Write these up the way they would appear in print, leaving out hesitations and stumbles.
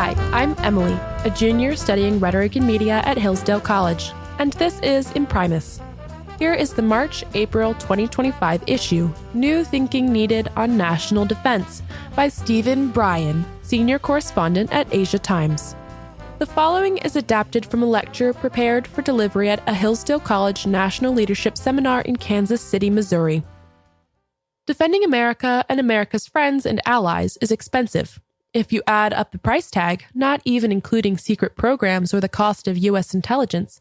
Hi, I'm Emily, a junior studying rhetoric and media at Hillsdale College, and this is Imprimis. Here is the March-April 2025 issue, New Thinking Needed on National Defense, by Stephen Bryen, senior correspondent at Asia Times. The following is adapted from a lecture prepared for delivery at a Hillsdale College National Leadership Seminar in Kansas City, Missouri. Defending America and America's friends and allies is expensive. If you add up the price tag, not even including secret programs or the cost of U.S. intelligence,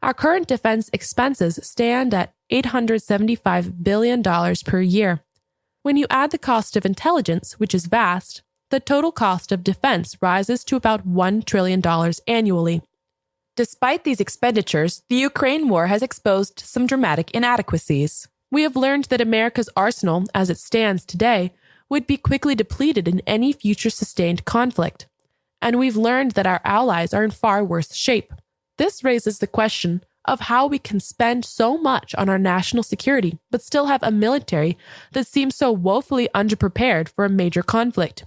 our current defense expenses stand at $875 billion per year. When you add the cost of intelligence, which is vast, the total cost of defense rises to about $1 trillion annually. Despite these expenditures, the Ukraine war has exposed some dramatic inadequacies. We have learned that America's arsenal, as it stands today, would be quickly depleted in any future sustained conflict. And we've learned that our allies are in far worse shape. This raises the question of how we can spend so much on our national security, but still have a military that seems so woefully underprepared for a major conflict.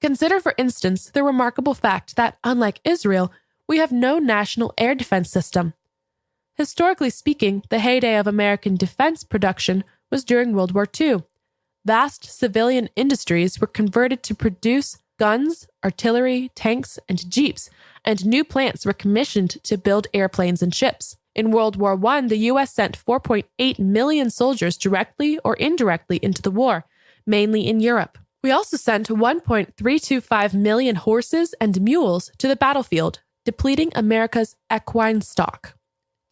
Consider, for instance, the remarkable fact that, unlike Israel, we have no national air defense system. Historically speaking, the heyday of American defense production was during World War II. Vast civilian industries were converted to produce guns, artillery, tanks, and jeeps, and new plants were commissioned to build airplanes and ships. In World War I, the U.S. sent 4.8 million soldiers directly or indirectly into the war, mainly in Europe. We also sent 1.325 million horses and mules to the battlefield, depleting America's equine stock.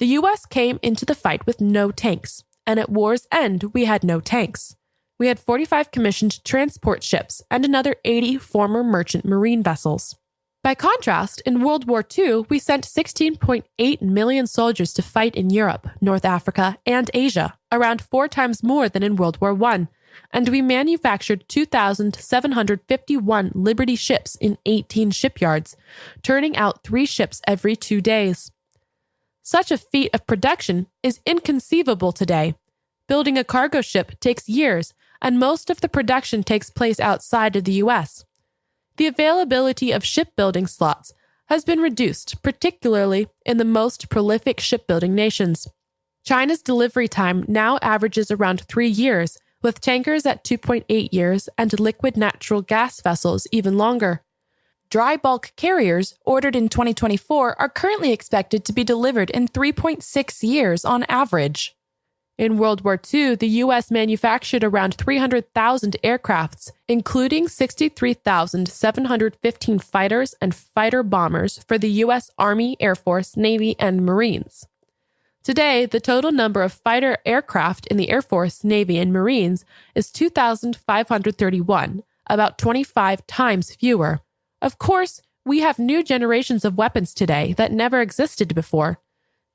The U.S. came into the fight with no tanks, and at war's end, we had no tanks. We had 45 commissioned transport ships and another 80 former merchant marine vessels. By contrast, in World War II, we sent 16.8 million soldiers to fight in Europe, North Africa, and Asia, around 4 times more than in World War I, and we manufactured 2,751 Liberty ships in 18 shipyards, turning out 3 ships every 2 days. Such a feat of production is inconceivable today. Building a cargo ship takes years, and most of the production takes place outside of the U.S. The availability of shipbuilding slots has been reduced, particularly in the most prolific shipbuilding nations. China's delivery time now averages around 3 years, with tankers at 2.8 years and liquid natural gas vessels even longer. Dry bulk carriers ordered in 2024 are currently expected to be delivered in 3.6 years on average. In World War II, the U.S. manufactured around 300,000 aircrafts, including 63,715 fighters and fighter bombers for the U.S. Army, Air Force, Navy, and Marines. Today, the total number of fighter aircraft in the Air Force, Navy, and Marines is 2,531, about 25 times fewer. Of course, we have new generations of weapons today that never existed before.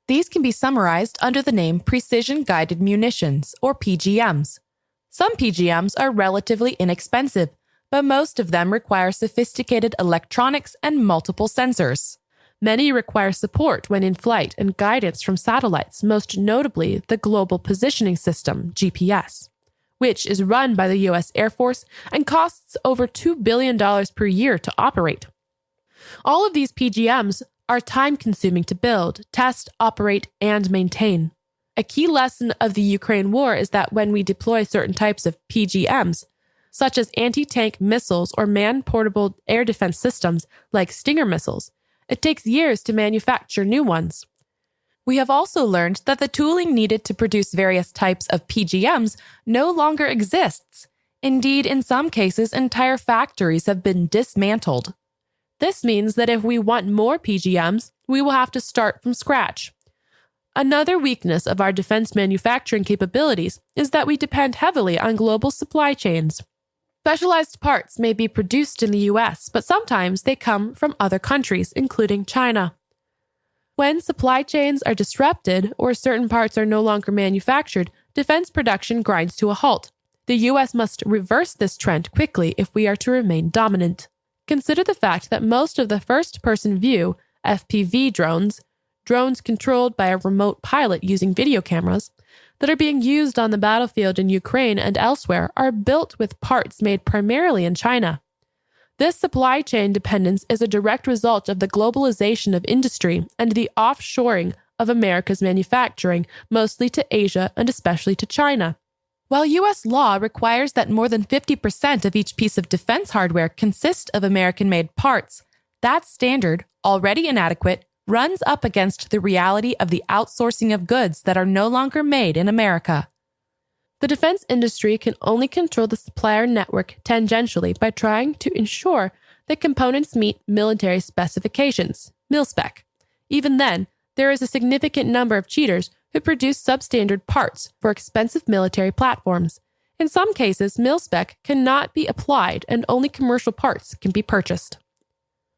These can be summarized under the name precision-guided munitions, or PGMs. Some PGMs are relatively inexpensive, but most of them require sophisticated electronics and multiple sensors. Many require support when in flight and guidance from satellites, most notably the Global Positioning System, GPS, which is run by the U.S. Air Force and costs over $2 billion per year to operate. All of these PGMs are time-consuming to build, test, operate, and maintain. A key lesson of the Ukraine war is that when we deploy certain types of PGMs, such as anti-tank missiles or man-portable air defense systems like Stinger missiles, it takes years to manufacture new ones. We have also learned that the tooling needed to produce various types of PGMs no longer exists. Indeed, in some cases, entire factories have been dismantled. This means that if we want more PGMs, we will have to start from scratch. Another weakness of our defense manufacturing capabilities is that we depend heavily on global supply chains. Specialized parts may be produced in the U.S., but sometimes they come from other countries, including China. When supply chains are disrupted or certain parts are no longer manufactured, defense production grinds to a halt. The U.S. must reverse this trend quickly if we are to remain dominant. Consider the fact that most of the first-person view, FPV drones controlled by a remote pilot using video cameras, that are being used on the battlefield in Ukraine and elsewhere are built with parts made primarily in China. This supply chain dependence is a direct result of the globalization of industry and the offshoring of America's manufacturing, mostly to Asia and especially to China. While U.S. law requires that more than 50% of each piece of defense hardware consist of American-made parts, that standard, already inadequate, runs up against the reality of the outsourcing of goods that are no longer made in America. The defense industry can only control the supplier network tangentially by trying to ensure that components meet military specifications, mil-spec. Even then, there is a significant number of cheaters who produce substandard parts for expensive military platforms. In some cases, mil-spec cannot be applied and only commercial parts can be purchased.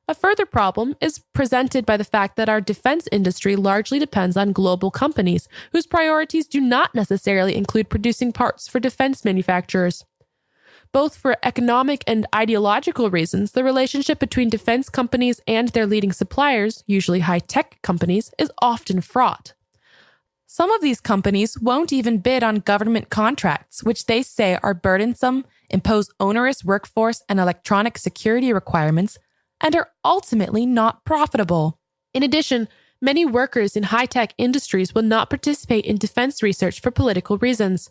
A further problem is presented by the fact that our defense industry largely depends on global companies whose priorities do not necessarily include producing parts for defense manufacturers. Both for economic and ideological reasons, the relationship between defense companies and their leading suppliers, usually high-tech companies, is often fraught. Some of these companies won't even bid on government contracts, which they say are burdensome, impose onerous workforce and electronic security requirements, and are ultimately not profitable. In addition, many workers in high-tech industries will not participate in defense research for political reasons.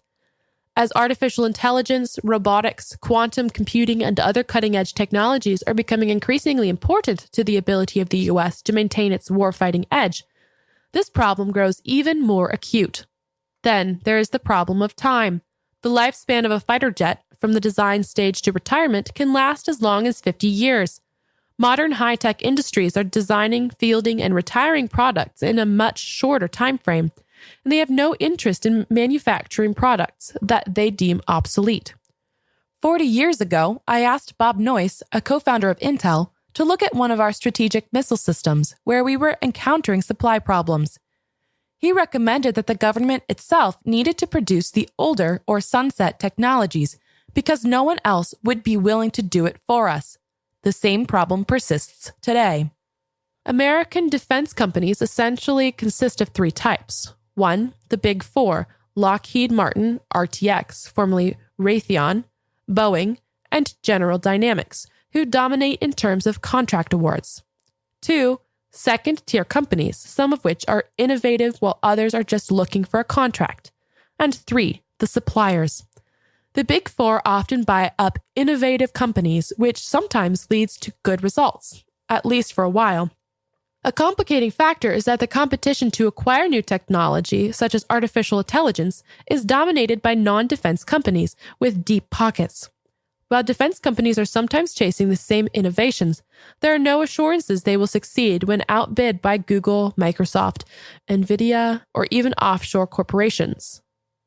As artificial intelligence, robotics, quantum computing, and other cutting-edge technologies are becoming increasingly important to the ability of the U.S. to maintain its warfighting edge, this problem grows even more acute. Then there is the problem of time. The lifespan of a fighter jet, from the design stage to retirement, can last as long as 50 years. Modern high-tech industries are designing, fielding, and retiring products in a much shorter time frame, and they have no interest in manufacturing products that they deem obsolete. 40 years ago, I asked Bob Noyce, a co-founder of Intel, to look at one of our strategic missile systems where we were encountering supply problems. He recommended that the government itself needed to produce the older or sunset technologies because no one else would be willing to do it for us. The same problem persists today. American defense companies essentially consist of three types. One, the Big Four, Lockheed Martin, RTX, formerly Raytheon, Boeing, and General Dynamics, who dominate in terms of contract awards. Two, second-tier companies, some of which are innovative while others are just looking for a contract. And three, the suppliers. The Big Four often buy up innovative companies, which sometimes leads to good results, at least for a while. A complicating factor is that the competition to acquire new technology, such as artificial intelligence, is dominated by non-defense companies with deep pockets. While defense companies are sometimes chasing the same innovations, there are no assurances they will succeed when outbid by Google, Microsoft, NVIDIA, or even offshore corporations.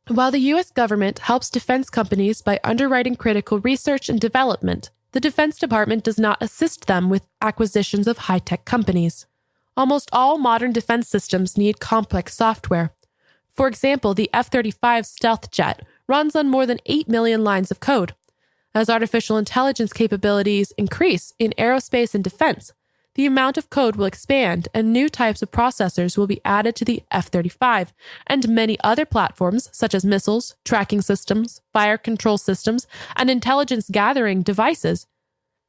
While the U.S. government helps defense companies by underwriting critical research and development, the Defense Department does not assist them with acquisitions of high-tech companies. Almost all modern defense systems need complex software. For example, the F-35 stealth jet runs on more than 8 million lines of code. As artificial intelligence capabilities increase in aerospace and defense, the amount of code will expand and new types of processors will be added to the F-35 and many other platforms such as missiles, tracking systems, fire control systems, and intelligence gathering devices.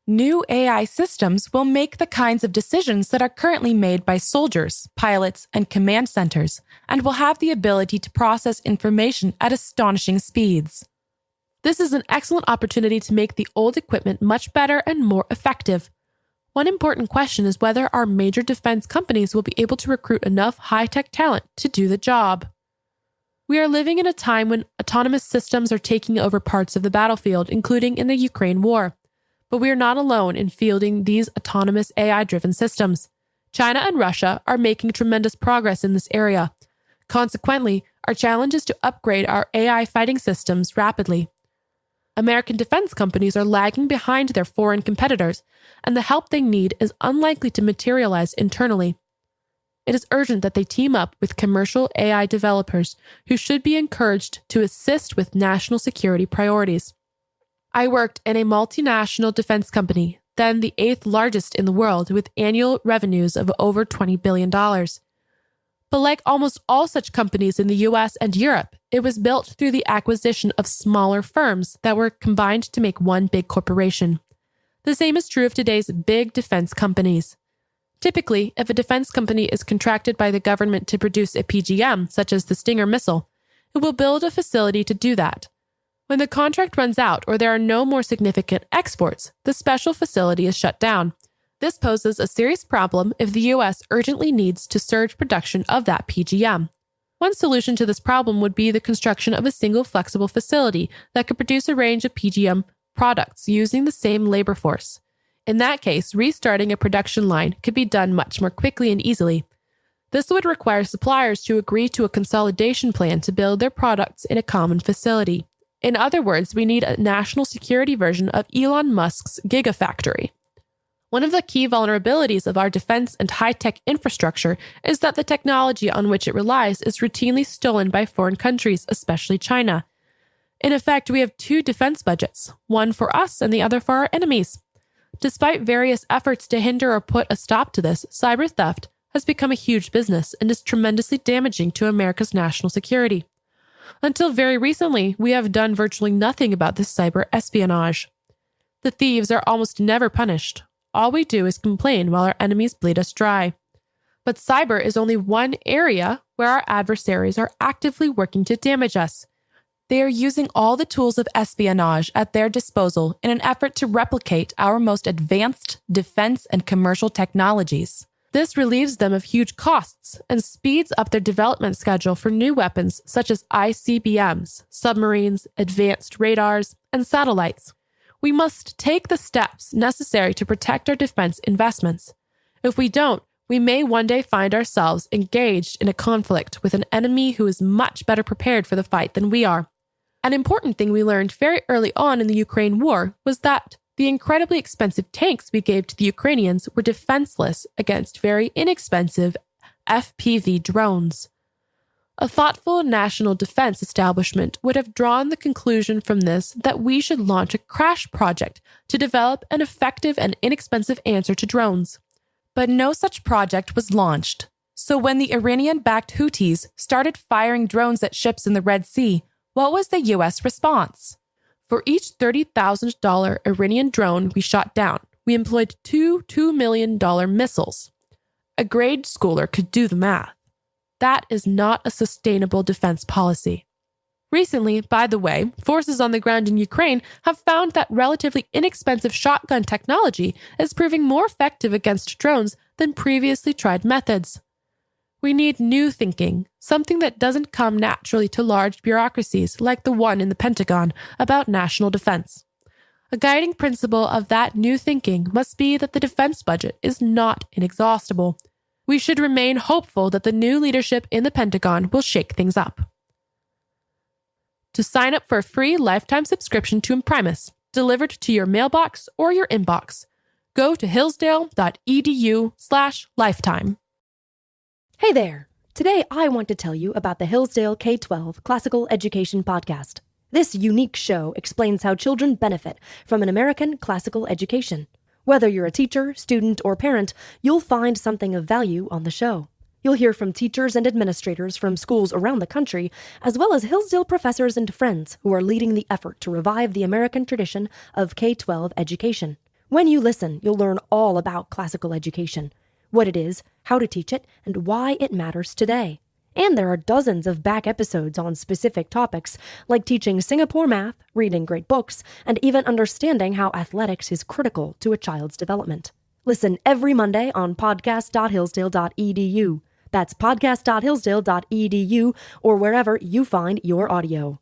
New AI systems will make the kinds of decisions that are currently made by soldiers, pilots, and command centers, and will have the ability to process information at astonishing speeds. This is an excellent opportunity to make the old equipment much better and more effective. One important question is whether our major defense companies will be able to recruit enough high-tech talent to do the job. We are living in a time when autonomous systems are taking over parts of the battlefield, including in the Ukraine war. But we are not alone in fielding these autonomous AI-driven systems. China and Russia are making tremendous progress in this area. Consequently, our challenge is to upgrade our AI fighting systems rapidly. American defense companies are lagging behind their foreign competitors, and the help they need is unlikely to materialize internally. It is urgent that they team up with commercial AI developers who should be encouraged to assist with national security priorities. I worked in a multinational defense company, then the 8th largest in the world, with annual revenues of over $20 billion. But like almost all such companies in the US and Europe, it was built through the acquisition of smaller firms that were combined to make one big corporation. The same is true of today's big defense companies. Typically, if a defense company is contracted by the government to produce a PGM, such as the Stinger missile, it will build a facility to do that. When the contract runs out or there are no more significant exports, the special facility is shut down. This poses a serious problem if the U.S. urgently needs to surge production of that PGM. One solution to this problem would be the construction of a single flexible facility that could produce a range of PGM products using the same labor force. In that case, restarting a production line could be done much more quickly and easily. This would require suppliers to agree to a consolidation plan to build their products in a common facility. In other words, we need a national security version of Elon Musk's Gigafactory. One of the key vulnerabilities of our defense and high-tech infrastructure is that the technology on which it relies is routinely stolen by foreign countries, especially China. In effect, we have two defense budgets, one for us and the other for our enemies. Despite various efforts to hinder or put a stop to this, cyber theft has become a huge business and is tremendously damaging to America's national security. Until very recently, we have done virtually nothing about this cyber espionage. The thieves are almost never punished. All we do is complain while our enemies bleed us dry. But cyber is only one area where our adversaries are actively working to damage us. They are using all the tools of espionage at their disposal in an effort to replicate our most advanced defense and commercial technologies. This relieves them of huge costs and speeds up their development schedule for new weapons such as ICBMs, submarines, advanced radars, and satellites. We must take the steps necessary to protect our defense investments. If we don't, we may one day find ourselves engaged in a conflict with an enemy who is much better prepared for the fight than we are. An important thing we learned very early on in the Ukraine war was that the incredibly expensive tanks we gave to the Ukrainians were defenseless against very inexpensive FPV drones. A thoughtful national defense establishment would have drawn the conclusion from this that we should launch a crash project to develop an effective and inexpensive answer to drones. But no such project was launched. So when the Iranian-backed Houthis started firing drones at ships in the Red Sea, what was the U.S. response? For each $30,000 Iranian drone we shot down, we employed two $2 million missiles. A grade schooler could do the math. That is not a sustainable defense policy. Recently, by the way, forces on the ground in Ukraine have found that relatively inexpensive shotgun technology is proving more effective against drones than previously tried methods. We need new thinking, something that doesn't come naturally to large bureaucracies like the one in the Pentagon about national defense. A guiding principle of that new thinking must be that the defense budget is not inexhaustible. We should remain hopeful that the new leadership in the Pentagon will shake things up. To sign up for a free lifetime subscription to Imprimis, delivered to your mailbox or your inbox, go to hillsdale.edu/lifetime. Hey there! Today I want to tell you about the Hillsdale K-12 Classical Education Podcast. This unique show explains how children benefit from an American classical education. Whether you're a teacher, student, or parent, you'll find something of value on the show. You'll hear from teachers and administrators from schools around the country, as well as Hillsdale professors and friends who are leading the effort to revive the American tradition of K-12 education. When you listen, you'll learn all about classical education, what it is, how to teach it, and why it matters today. And there are dozens of back episodes on specific topics, like teaching Singapore math, reading great books, and even understanding how athletics is critical to a child's development. Listen every Monday on podcast.hillsdale.edu. That's podcast.hillsdale.edu or wherever you find your audio.